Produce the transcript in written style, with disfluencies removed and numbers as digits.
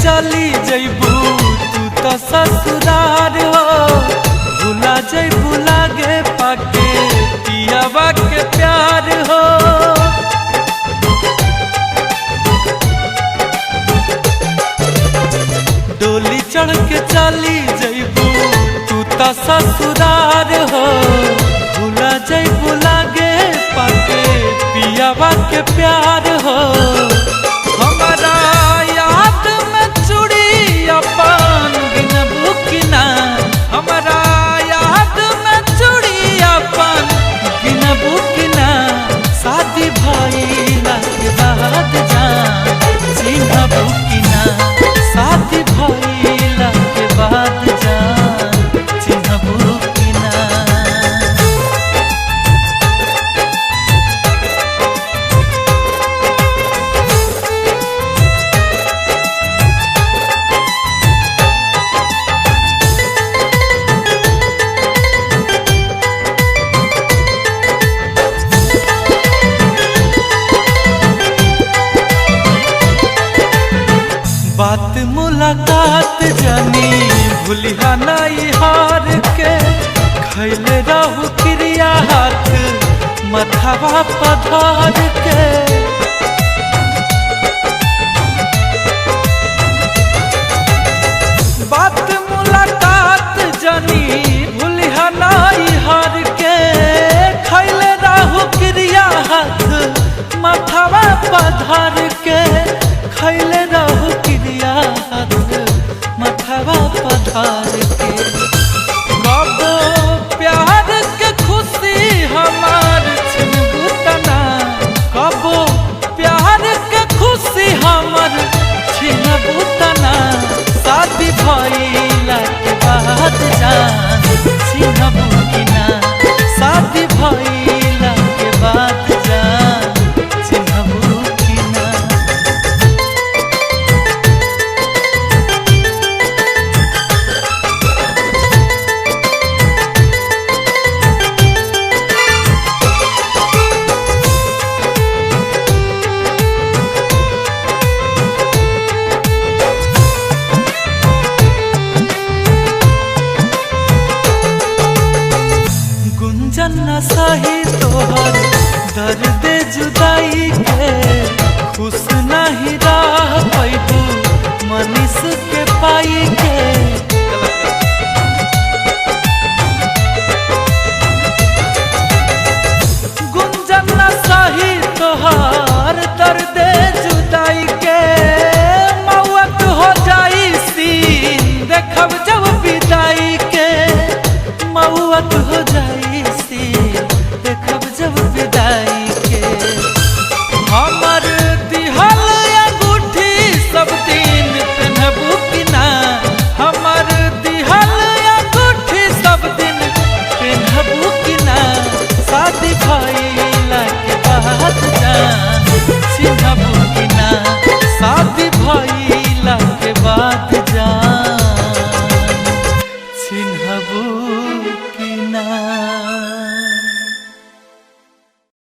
चली जइबू तू तो ससुरार हो, भुला जइबू लागे पाके पियावा के प्यार हो। डोली चढ़ के चली जइबू तू तो ससुरार हो, भुला जइबू लागे पाके पियावा के प्यार हो। हमारा याद में चूड़ी अपन गिनबू कि ना, हमारा याद में चूड़ी अपन गिनबू कि ना। शादी भइला के बाद जान चिन्हबू कि ना, शादी भइला के बाद जान चिन्हबू कि ना। बात मुलाकात जानी भूलिया नाई हार के, खैले रहू क्रिया हाथ मथवा पधार के।